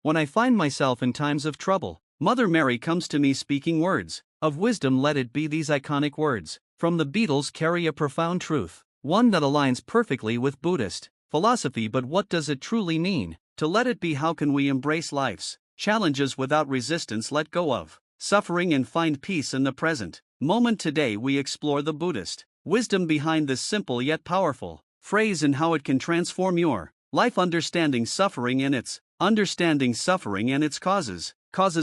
When I find myself in times of trouble, Mother Mary comes to me speaking words of wisdom. Let it be these iconic words from the Beatles carry a profound truth, one that aligns perfectly with Buddhist philosophy. But what does it truly mean to let it be? How can we embrace life's challenges without resistance, let go of suffering, and find peace in the present moment? Today we explore the Buddhist wisdom behind this simple yet powerful phrase and how it can transform your life. Understanding suffering and its causes.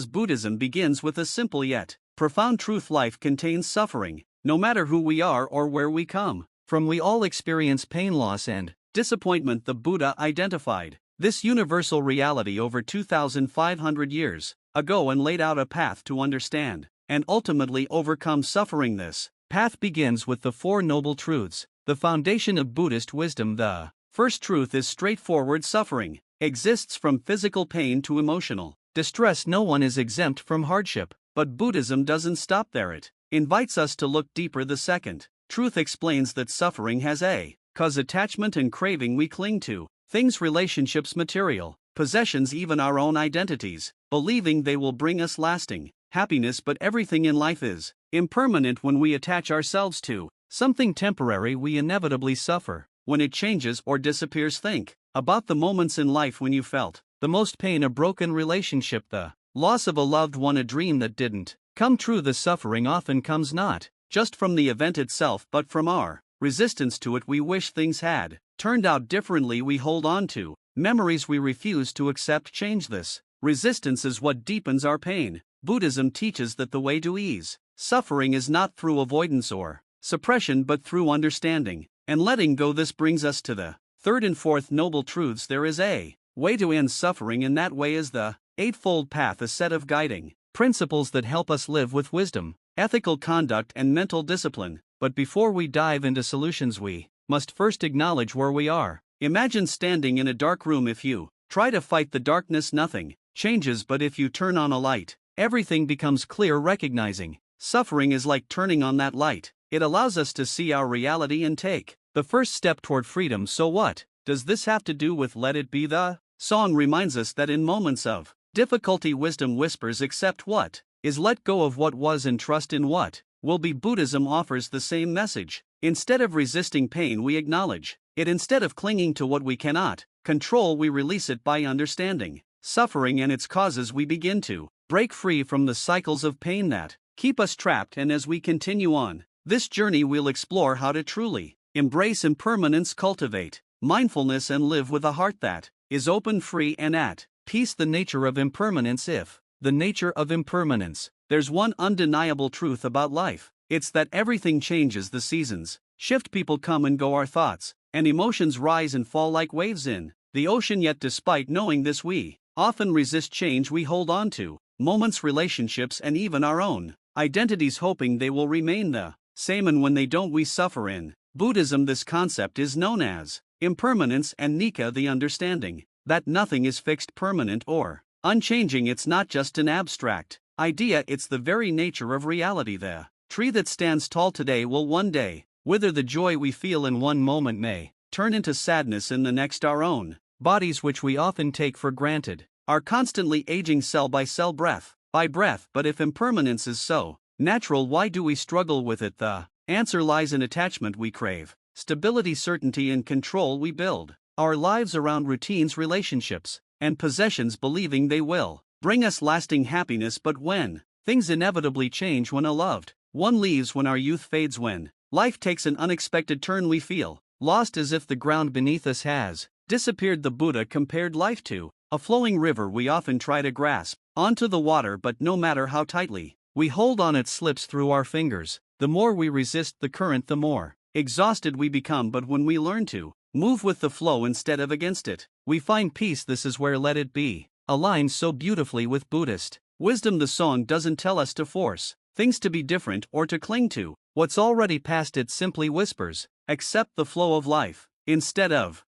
Buddhism begins with a simple yet profound truth: life contains suffering. No matter who we are or where we come from, we all experience pain, loss, and disappointment. The Buddha identified this universal reality over 2,500 years ago and laid out a path to understand and ultimately overcome suffering. This path begins with the Four Noble Truths, the foundation of Buddhist wisdom. The first truth is straightforward: suffering exists from physical pain to emotional distress. No one is exempt from hardship, but Buddhism doesn't stop there. It invites us to look deeper. The second truth explains that suffering has a cause: attachment and craving. We cling to things, relationships, material possessions, even our own identities, believing they will bring us lasting happiness. But everything in life is impermanent. When we attach ourselves to something temporary, we inevitably suffer. When it changes or disappears, think about the moments in life when you felt the most pain: a broken relationship, the loss of a loved one, a dream that didn't come true. The suffering often comes not just from the event itself, but from our resistance to it. We wish things had turned out differently. We hold on to memories we refuse to accept. Change. This resistance is what deepens our pain. Buddhism teaches that the way to ease suffering is not through avoidance or suppression, but through understanding and letting go. This brings us to the third and fourth noble truths. There is a way to end suffering, and that way is the Eightfold Path, a set of guiding principles that help us live with wisdom, ethical conduct, and mental discipline. But before we dive into solutions, we must first acknowledge where we are. Imagine standing in a dark room. If you try to fight the darkness, nothing changes. But if you turn on a light, everything becomes clear. Recognizing suffering is like turning on that light. It allows us to see our reality and take the first step toward freedom. So what does this have to do with let it be? The song reminds us that in moments of difficulty, wisdom whispers, accept what is, let go of what was, and trust in what will be. Buddhism offers the same message. Instead of resisting pain, we acknowledge it. Instead of clinging to what we cannot control, we release it. By understanding suffering and its causes, we begin to break free from the cycles of pain that keep us trapped. And as we continue on this journey, we'll explore how to truly embrace impermanence, cultivate mindfulness, and live with a heart that is open, free, and at peace. The nature of impermanence. If the nature of impermanence, there's one undeniable truth about life. It's that everything changes. The seasons shift, people come and go, our thoughts and emotions rise and fall like waves in the ocean. Yet despite knowing this, we often resist change. We hold on to moments, relationships, and even our own identities, hoping they will remain the same. And when they don't, we suffer. In Buddhism, this concept is known as impermanence, and Nika, the understanding that nothing is fixed, permanent, or unchanging. It's not just an abstract idea, it's the very nature of reality. The tree that stands tall today will one day wither. The joy we feel in one moment may turn into sadness in the next. Our own bodies, which we often take for granted, are constantly aging, cell by cell, breath by breath. But if impermanence is so natural, why do we struggle with it? The answer lies in attachment. We crave stability, certainty, and control. We build our lives around routines, relationships, and possessions, believing they will bring us lasting happiness. But when things inevitably change, when a loved one leaves, when our youth fades, when life takes an unexpected turn, we feel lost, as if the ground beneath us has disappeared. The Buddha compared life to a flowing river. We often try to grasp onto the water, but no matter how tightly we hold on, it slips through our fingers. The more we resist the current, the more exhausted we become. But when we learn to move with the flow instead of against it, we find peace. This is where let it be aligns so beautifully with Buddhist wisdom. The song doesn't tell us to force things to be different or to cling to what's already past. It simply whispers, accept the flow of life. Instead of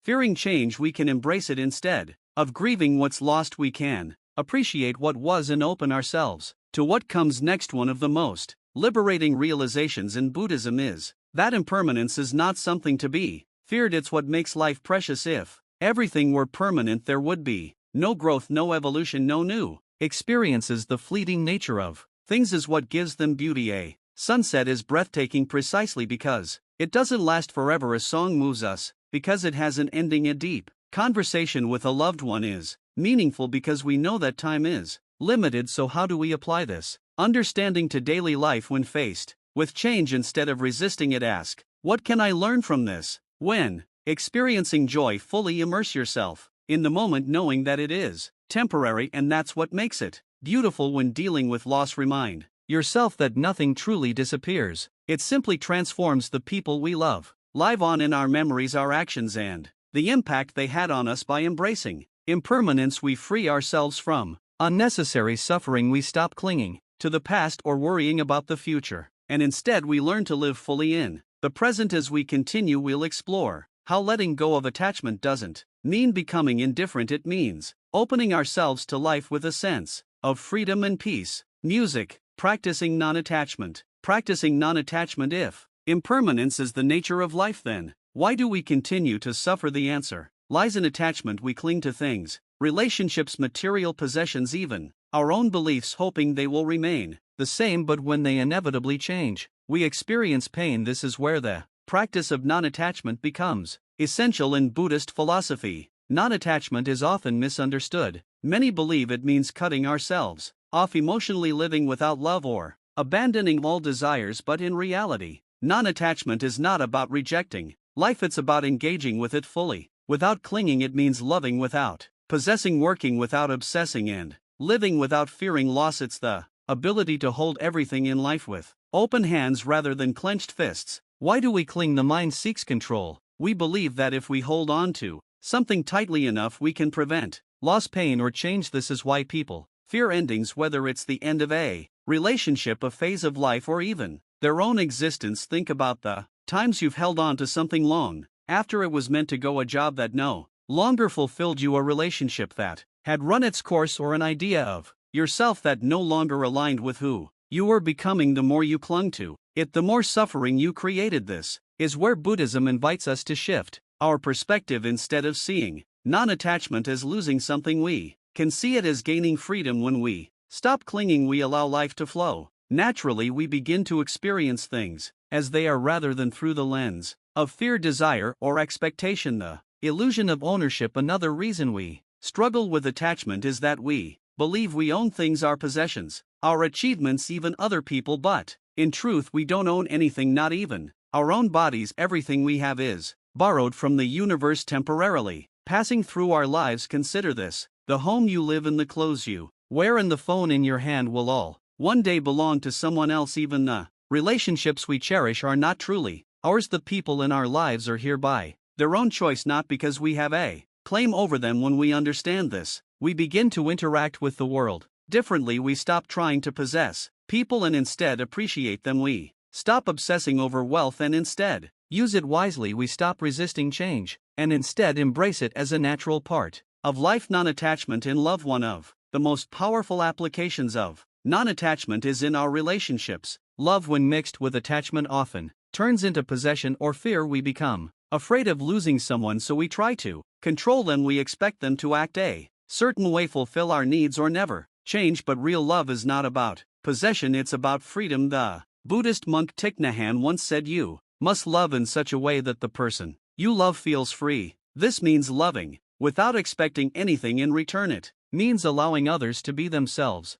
fearing change, we can embrace it. Instead of grieving what's lost, we can appreciate what was and open ourselves to what comes next. One of the most liberating realizations in Buddhism is that impermanence is not something to be feared, it's what makes life precious. If everything were permanent, there would be No growth, no evolution, no new experiences. The fleeting nature of things is what gives them beauty. A sunset is breathtaking precisely because it doesn't last forever. A song moves us because it has an ending. A deep conversation with a loved one is meaningful because we know that time is limited. So, how do we apply this understanding to daily life when faced with change? Instead of resisting it, ask, what can I learn from this? When experiencing joy, fully immerse yourself in the moment, knowing that it is temporary, and that's what makes it beautiful. When dealing with loss, remind yourself that nothing truly disappears, it simply transforms. The people we love live on in our memories, our actions, and the impact they had on us. By embracing impermanence, we free ourselves from unnecessary suffering. We stop clinging to the past or worrying about the future, and instead we learn to live fully in the present. As we continue, we'll explore how letting go of attachment doesn't mean becoming indifferent. It means opening ourselves to life with a sense of freedom and peace. Music, practicing non-attachment. Practicing non-attachment. If impermanence is the nature of life, then why do we continue to suffer? The answer lies in attachment. We cling to things, relationships, material possessions, even our own beliefs, hoping they will remain the same. But when they inevitably change, we experience pain. This is where the practice of non-attachment becomes essential. In Buddhist philosophy, non-attachment is often misunderstood. Many believe it means cutting ourselves off emotionally, living without love, or abandoning all desires. But in reality, non-attachment is not about rejecting life, it's about engaging with it fully, without clinging. It means loving without possessing, working without obsessing, and living without fearing loss. It's the ability to hold everything in life with open hands rather than clenched fists. Why do we cling? The mind seeks control. We believe that if we hold on to something tightly enough, we can prevent loss, pain, or change. This is why people fear endings, whether it's the end of a relationship, a phase of life, or even their own existence. Think about the times you've held on to something long after it was meant to go, a job that no longer fulfilled you, a relationship that had run its course, or an idea of yourself that no longer aligned with who you were becoming. The more you clung to it, the more suffering you created. This is where Buddhism invites us to shift our perspective. Instead of seeing non-attachment as losing something, we can see it as gaining freedom. When we stop clinging, we allow life to flow naturally. We begin to experience things as they are rather than through the lens of fear, desire, or expectation. The illusion of ownership. Another reason we struggle with attachment is that we believe we own things, our possessions, our achievements, even other people. But in truth, we don't own anything, not even our own bodies. Everything we have is borrowed from the universe, temporarily passing through our lives. Consider this: the home you live in, the clothes you wear, and the phone in your hand will all one day belong to someone else. Even the relationships we cherish are not truly ours. The people in our lives are here by their own choice, not because we have a claim over them. When we understand this, we begin to interact with the world differently. We stop trying to possess people and instead appreciate them. We stop obsessing over wealth and instead use it wisely. We stop resisting change and instead embrace it as a natural part of life. Non-attachment in love. One of the most powerful applications of non-attachment is in our relationships. Love, when mixed with attachment, often turns into possession or fear. We become afraid of losing someone, so we try to control them. We expect them to act a certain way, fulfill our needs, or never change. But real love is not about possession, it's about freedom. The Buddhist monk Thich Nhat Hanh once said, "You must love in such a way that the person you love feels free." This means loving without expecting anything in return. It means allowing others to be themselves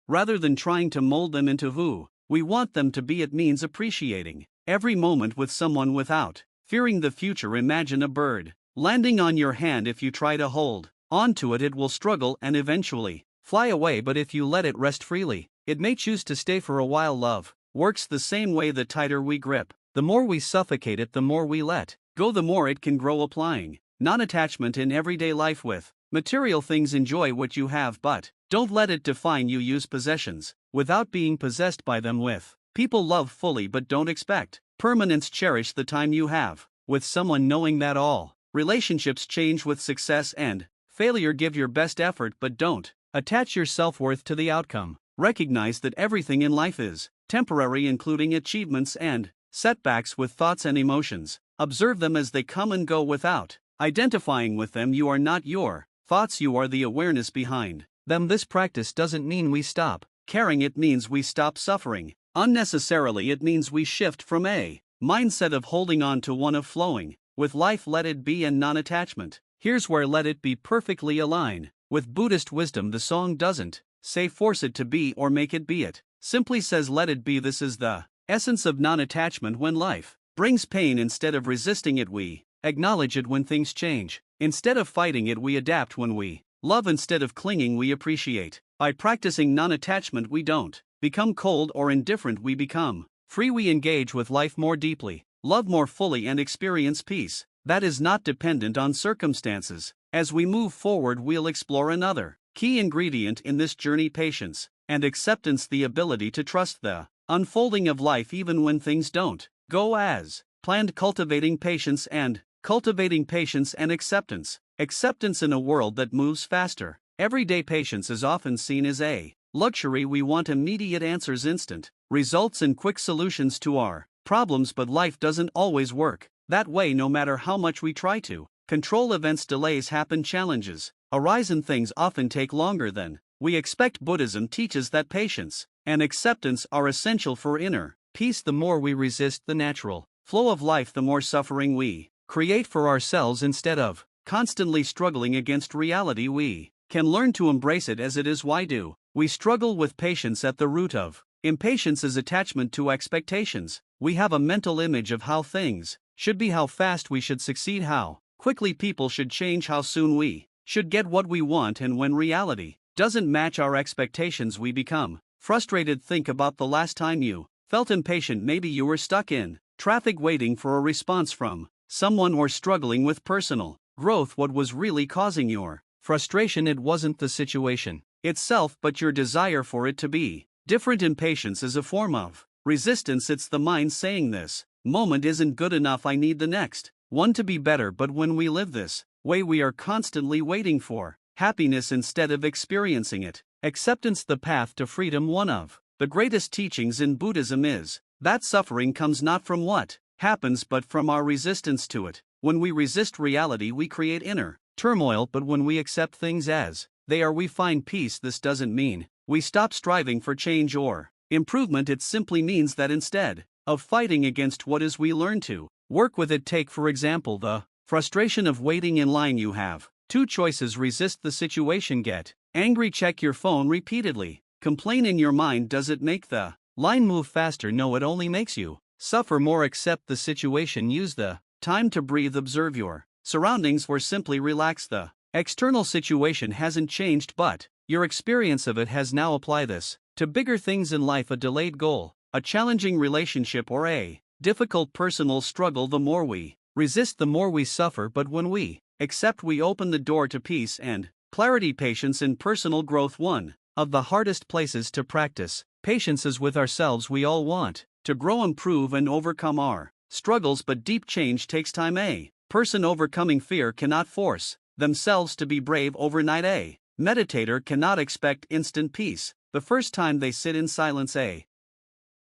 rather than trying to mold them into who we want them to be. It means appreciating every moment with someone without fearing the future. Imagine a bird landing on your hand. If you try to hold onto it, it will struggle and eventually fly away. But if you let it rest freely, it may choose to stay for a while. Love works the same way. The tighter we grip, the more we suffocate it. The more we let go, the more it can grow. Applying non-attachment in everyday life with material things. Enjoy what you have, but don't let it define you. Use possessions without being possessed by them. With people, love fully but don't expect permanence. Cherish the time you have with someone, knowing that all relationships change with success and failure. Give your best effort, but don't attach your self-worth to the outcome. Recognize that everything in life is temporary, including achievements and setbacks. With thoughts and emotions, observe them as they come and go without identifying with them. You are not your Thoughts you are the awareness behind them. This practice doesn't mean we stop caring, it means we stop suffering unnecessarily. It means we shift from a mindset of holding on to one of flowing with life, let it be, and non-attachment. Here's where let it be perfectly align with Buddhist wisdom. The song doesn't say force it to be or make it be, it simply says let it be. This is the essence of non-attachment. When life brings pain, instead of resisting it, we acknowledge it. When things change, instead of fighting it, we adapt. When we love, instead of clinging, we appreciate. By practicing non-attachment, we don't become cold or indifferent, we become free. We engage with life more deeply, love more fully, and experience peace that is not dependent on circumstances. As we move forward, we'll explore another key ingredient in this journey: patience and acceptance, the ability to trust the unfolding of life even when things don't go as planned. Cultivating patience and acceptance. Acceptance in a world that moves faster. Everyday patience is often seen as a luxury. We want immediate answers, instant results, and quick solutions to our problems, but life doesn't always work that way. No matter how much we try to control events, delays happen, challenges arise, and things often take longer than we expect. Buddhism teaches that patience and acceptance are essential for inner peace. The more we resist the natural flow of life, the more suffering we create for ourselves. Instead of constantly struggling against reality, we can learn to embrace it as it is. Why do we struggle with patience? At the root of impatience is attachment to expectations. We have a mental image of how things should be, how fast we should succeed, how quickly people should change, how soon we should get what we want, and when reality doesn't match our expectations, we become frustrated. Think about the last time you felt impatient. Maybe you were stuck in traffic waiting for a response from someone, or struggling with personal growth. What was really causing your frustration? It wasn't the situation itself, but your desire for it to be different. Impatience is a form of resistance. It's the mind saying, this moment isn't good enough, I need the next one to be better. But when we live this way, we are constantly waiting for happiness instead of experiencing it. Acceptance, the path to freedom. One of the greatest teachings in Buddhism is that suffering comes not from what happens, but from our resistance to it. When we resist reality, we create inner turmoil, but when we accept things as they are, we find peace. This doesn't mean we stop striving for change or improvement. It simply means that instead of fighting against what is, we learn to work with it. Take, for example, the frustration of waiting in line. You have two choices: resist the situation, get angry, check your phone repeatedly, complain in your mind. Does it make the line move faster? No, it only makes you suffer more. Accept the situation, use the time to breathe, observe your surroundings, or simply relax. The external situation hasn't changed, but your experience of it has. Now apply this to bigger things in life: a delayed goal, a challenging relationship, or a difficult personal struggle. The more we resist, the more we suffer, but when we accept, we open the door to peace and clarity. Patience in personal growth. One of the hardest places to practice patience is with ourselves. We all want to grow, improve, and overcome our struggles, but deep change takes time. A person overcoming fear cannot force themselves to be brave overnight. A meditator cannot expect instant peace the first time they sit in silence. A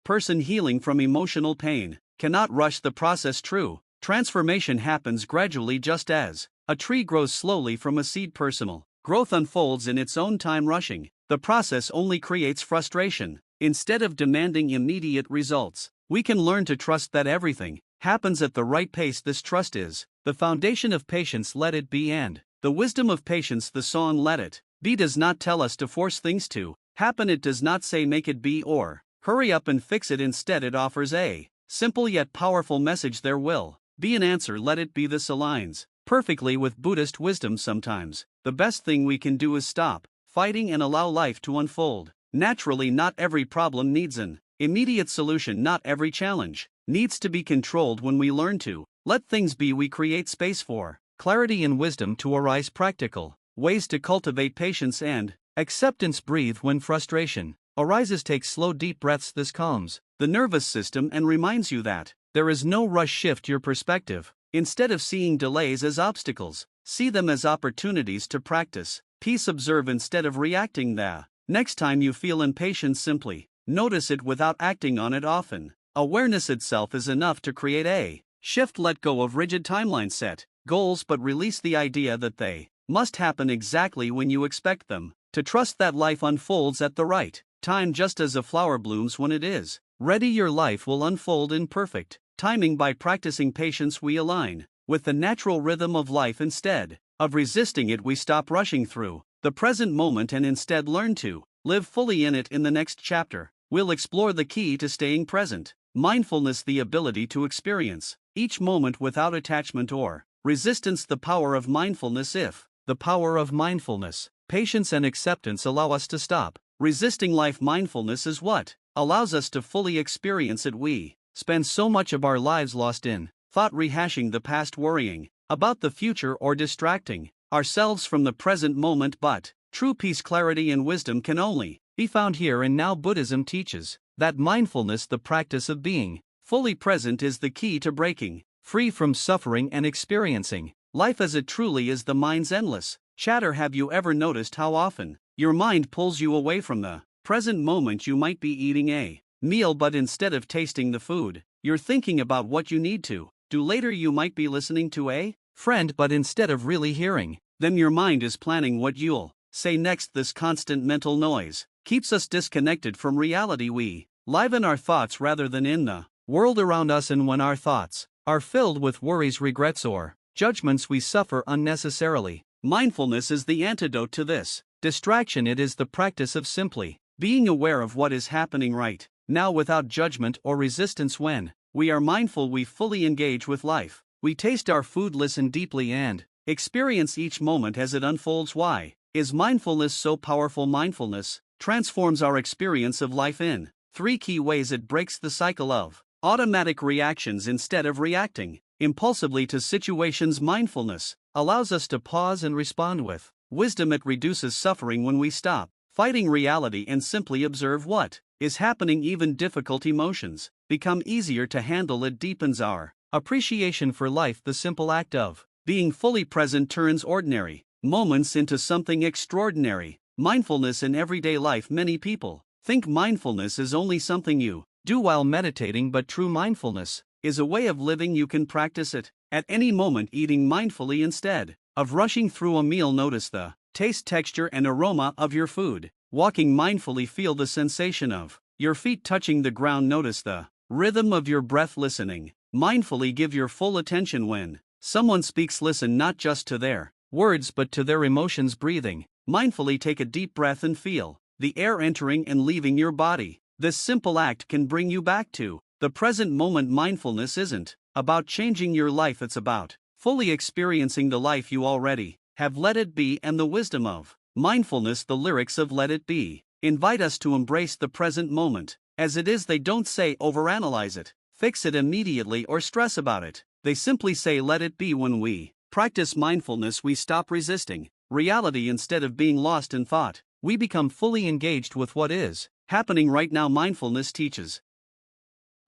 person healing from emotional pain cannot rush the process. True transformation happens gradually, just as a tree grows slowly from a seed. Personal growth unfolds in its own time. Rushing the process only creates frustration. Instead of demanding immediate results, we can learn to trust that everything happens at the right pace. This trust is the foundation of patience. Let it be, and the wisdom of patience. The song Let It Be does not tell us to force things to happen. It does not say make it be or hurry up and fix it. Instead, it offers a simple yet powerful message: there will be an answer. Let it be. This aligns perfectly with Buddhist wisdom. Sometimes the best thing we can do is stop fighting and allow life to unfold naturally. Not every problem needs an immediate solution. Not every challenge needs to be controlled. When we learn to let things be, we create space for clarity and wisdom to arise. Practical ways to cultivate patience and acceptance: breathe when frustration arises, take slow deep breaths. This calms the nervous system and reminds you that there is no rush. Shift your perspective. Instead of seeing delays as obstacles, see them as opportunities to practice peace. Observe instead of reacting. The next time you feel impatience, simply notice it without acting on it. Often, awareness itself is enough to create a shift. Let go of rigid timeline, set goals, but release the idea that they must happen exactly when you expect them, to trust that life unfolds at the right time just as a flower blooms when it is ready. Your life will unfold in perfect timing. By practicing patience, we align with the natural rhythm of life. Instead of resisting it, we stop rushing through the present moment and instead learn to live fully in it. In the next chapter, we'll explore the key to staying present, mindfulness, the ability to experience each moment without attachment or resistance, the power of mindfulness. If the power of mindfulness, patience, and acceptance allow us to stop resisting life, mindfulness is what allows us to fully experience it. We spend so much of our lives lost in thought, rehashing the past, worrying about the future, or distracting ourselves from the present moment. But true peace, clarity, and wisdom can only be found here and now. Buddhism teaches that mindfulness, the practice of being fully present, is the key to breaking free from suffering and experiencing life as it truly is. The mind's endless chatter. Have you ever noticed how often your mind pulls you away from the present moment? You might be eating a meal, but instead of tasting the food, you're thinking about what you need to do later. You might be listening to a friend, but instead of really hearing them, your mind is planning what you'll say next. This constant mental noise keeps us disconnected from reality. We live in our thoughts rather than in the world around us, and when our thoughts are filled with worries, regrets, or judgments, we suffer unnecessarily. Mindfulness is the antidote to this distraction. It is the practice of simply being aware of what is happening right now without judgment or resistance. When we are mindful, we fully engage with life. We taste our food, listen deeply, and experience each moment as it unfolds. Why is mindfulness so powerful? Mindfulness transforms our experience of life in three key ways. It breaks the cycle of automatic reactions. Instead of reacting impulsively to situations, mindfulness allows us to pause and respond with wisdom. It reduces suffering when we stop fighting reality and simply observe what is happening. Even difficult emotions become easier to handle. It deepens our appreciation for life. The simple act of being fully present turns ordinary moments into something extraordinary. Mindfulness in everyday life. Many people think mindfulness is only something you do while meditating, but true mindfulness is a way of living. You can practice it at any moment. Eating mindfully instead of rushing through a meal. Notice the taste, texture, and aroma of your food. Walking mindfully, feel the sensation of your feet touching the ground. Notice the rhythm of your breath. Listening mindfully, give your full attention when someone speaks. Listen not just to their words but to their emotions. Breathing mindfully, take a deep breath and feel the air entering and leaving your body. This simple act can bring you back to the present moment. Mindfulness isn't about changing your life, it's about fully experiencing the life you already have. Let it be, and the wisdom of mindfulness. The lyrics of Let It Be invite us to embrace the present moment as it is. They don't say overanalyze it, fix it immediately, or stress about it. They simply say let it be. When we practice mindfulness, we stop resisting reality. Instead of being lost in thought, we become fully engaged with what is happening right now. Mindfulness teaches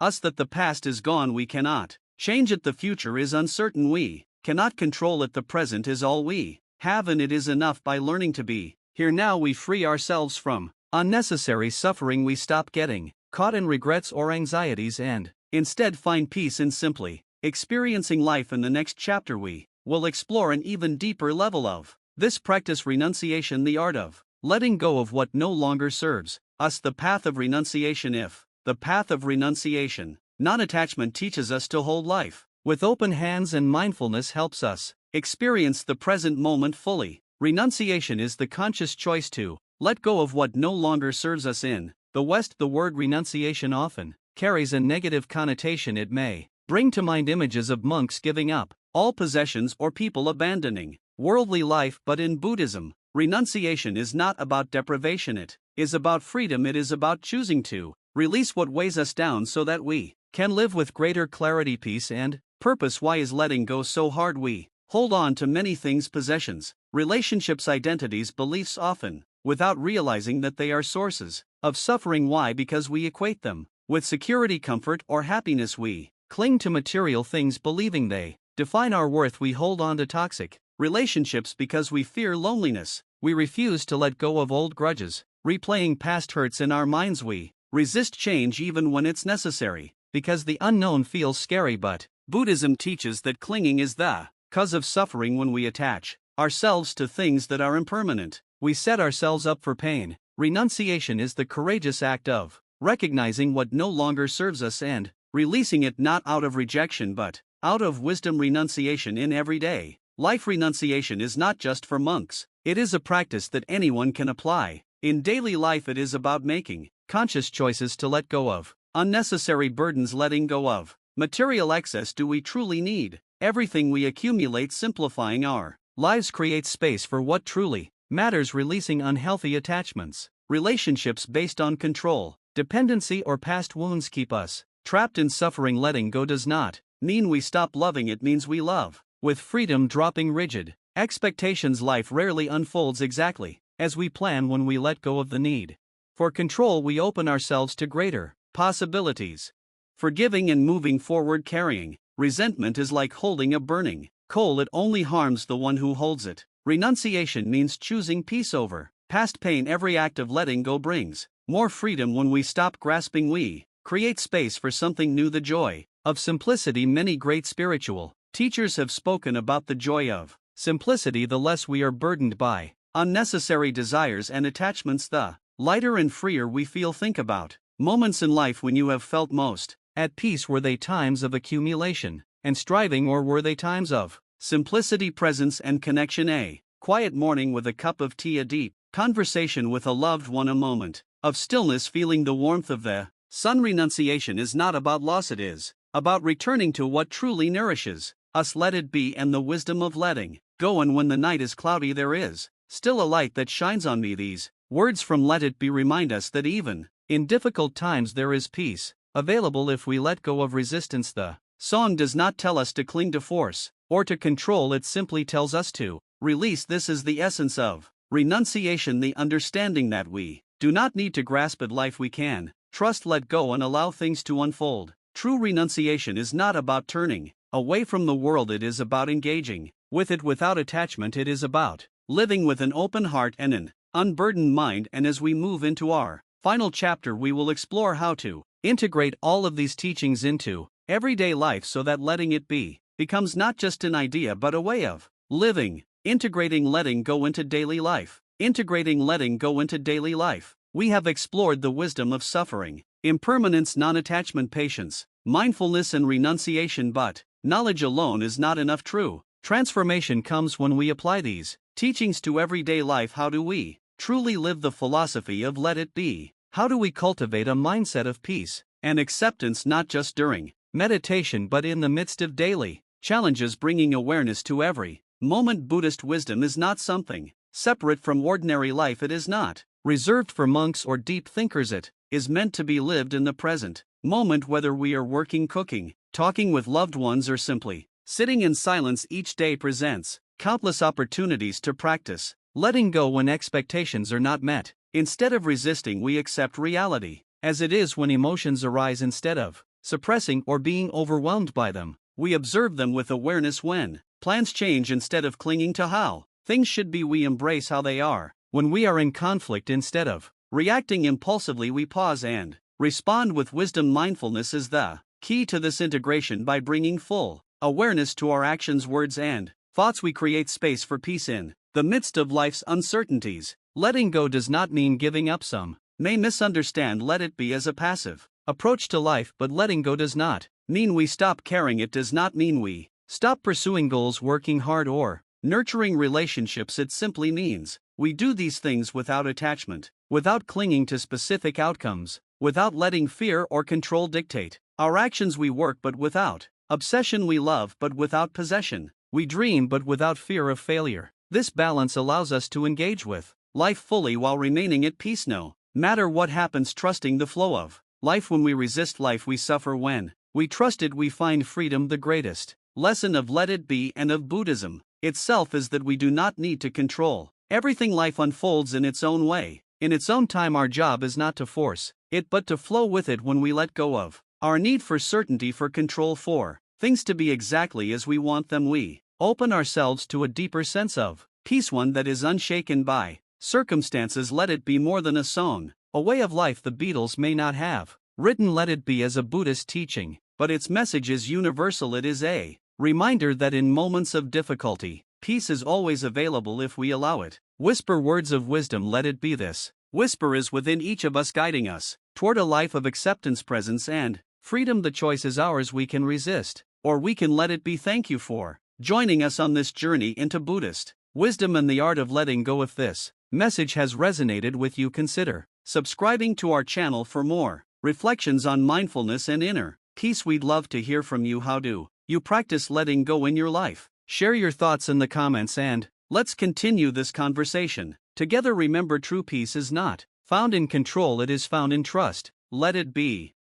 us that the past is gone. We cannot change it. The future is uncertain. We cannot control it. The present is all we have, and it is enough. By learning to be here now, we free ourselves from unnecessary suffering. We stop getting caught in regrets or anxieties and instead find peace in simply experiencing life. In the next chapter, we will explore an even deeper level of this practice, renunciation, the art of letting go of what no longer serves us. The path of renunciation. If the path of renunciation, non-attachment, teaches us to hold life with open hands, and mindfulness helps us experience the present moment fully. Renunciation is the conscious choice to let go of what no longer serves us. In the West, the word renunciation often carries a negative connotation. It may bring to mind images of monks giving up all possessions or people abandoning worldly life. But in Buddhism, renunciation is not about deprivation, it is about freedom. It is about choosing to release what weighs us down so that we can live with greater clarity, peace, and purpose. Why is letting go so hard? We hold on to many things, possessions, relationships, identities, beliefs, often without realizing that they are sources of suffering. Why? Because we equate them with security, comfort, or happiness. We cling to material things believing they define our worth. We hold on to toxic relationships because we fear loneliness. We refuse to let go of old grudges, replaying past hurts in our minds. We resist change even when it's necessary, because the unknown feels scary. But Buddhism teaches that clinging is the cause of suffering. When we attach ourselves to things that are impermanent. We set ourselves up for pain. Renunciation is the courageous act of recognizing what no longer serves us and releasing it, not out of rejection but out of wisdom. Renunciation in everyday life. Renunciation is not just for monks, it is a practice that anyone can apply. In daily life, it is about making conscious choices to let go of unnecessary burdens, letting go of material excess. Do we truly need everything we accumulate? Simplifying our lives creates space for what truly matters, releasing unhealthy attachments. Relationships based on control, dependency, or past wounds keep us trapped in suffering. Letting go does not mean we stop loving, it means we love with freedom, dropping rigid expectations. Life rarely unfolds exactly as we plan. When we let go of the need for control, we open ourselves to greater possibilities. Forgiving and moving forward. Carrying resentment is like holding a burning coal, it only harms the one who holds it. Renunciation means choosing peace over past pain. Every act of letting go brings more freedom. When we stop grasping, we create space for something new. The joy of simplicity. Many great spiritual teachers have spoken about the joy of simplicity. The less we are burdened by unnecessary desires and attachments, the lighter and freer we feel. Think about moments in life when you have felt most at peace. Were they times of accumulation and striving, or were they times of simplicity, presence, and connection? A quiet morning with a cup of tea, a deep conversation with a loved one, a moment of stillness, feeling the warmth of the sun. Renunciation is not about loss, it is about returning to what truly nourishes us. Let it be, and the wisdom of letting go. And when the night is cloudy, there is still a light that shines on me. These words from Let It Be remind us that even in difficult times there is peace available if we let go of resistance. The song does not tell us to cling to force or to control, it simply tells us to release. This is the essence of renunciation, the understanding that we do not need to grasp at life, we can trust, let go, and allow things to unfold. True renunciation is not about turning away from the world, it is about engaging with it without attachment. It is about living with an open heart and an unburdened mind. And as we move into our final chapter, we will explore how to integrate all of these teachings into everyday life so that letting it be becomes not just an idea but a way of living. Integrating letting go into daily life. Integrating letting go into daily life. We have explored the wisdom of suffering, impermanence, non-attachment, patience, mindfulness, and renunciation, but knowledge alone is not enough. True transformation comes when we apply these teachings to everyday life. How do we truly live the philosophy of let it be? How do we cultivate a mindset of peace and acceptance, not just during meditation but in the midst of daily challenges, bringing awareness to every moment? Buddhist wisdom is not something separate from ordinary life, it is not reserved for monks or deep thinkers, it is meant to be lived in the present moment, whether we are working, cooking, talking with loved ones, or simply sitting in silence. Each day presents countless opportunities to practice letting go when expectations are not met. Instead of resisting, we accept reality as it is. When emotions arise, instead of suppressing or being overwhelmed by them, we observe them with awareness. When plans change, instead of clinging to how things should be, we embrace how they are. When we are in conflict, instead of reacting impulsively, we pause and respond with wisdom. Mindfulness is the key to this integration. By bringing full awareness to our actions, words, and thoughts, we create space for peace in the midst of life's uncertainties. Letting go does not mean giving up. Some may misunderstand let it be as a passive approach to life, but letting go does not mean we stop caring. It does not mean we stop pursuing goals, working hard, or nurturing relationships. It simply means we do these things without attachment, without clinging to specific outcomes, without letting fear or control dictate our actions. We work but without obsession, we love but without possession, we dream but without fear of failure. This balance allows us to engage with life fully while remaining at peace no matter what happens, trusting the flow of life. When we resist life, we suffer. When we trust it, we find freedom. The greatest lesson of Let It Be and of Buddhism itself is that we do not need to control everything. Life unfolds in its own way, in its own time. Our job is not to force it but to flow with it. When we let go of our need for certainty, for control, for things to be exactly as we want them, we open ourselves to a deeper sense of peace, one that is unshaken by circumstances. Let it be more than a song, a way of life. The Beatles may not have written Let It Be as a Buddhist teaching, but its message is universal. It is a reminder that in moments of difficulty, Peace is always available if we allow it. Whisper words of wisdom, let it be this. Whisper is within each of us, guiding us toward a life of acceptance, presence, and freedom. The choice is ours. We can resist, or we can let it be. Thank you for joining us on this journey into Buddhist wisdom and the art of letting go. If this message has resonated with you, consider subscribing to our channel for more reflections on mindfulness and inner peace. We'd love to hear from you. How do you practice letting go in your life? Share your thoughts in the comments and let's continue this conversation together. Remember, true peace is not found in control, it is found in trust. Let it be.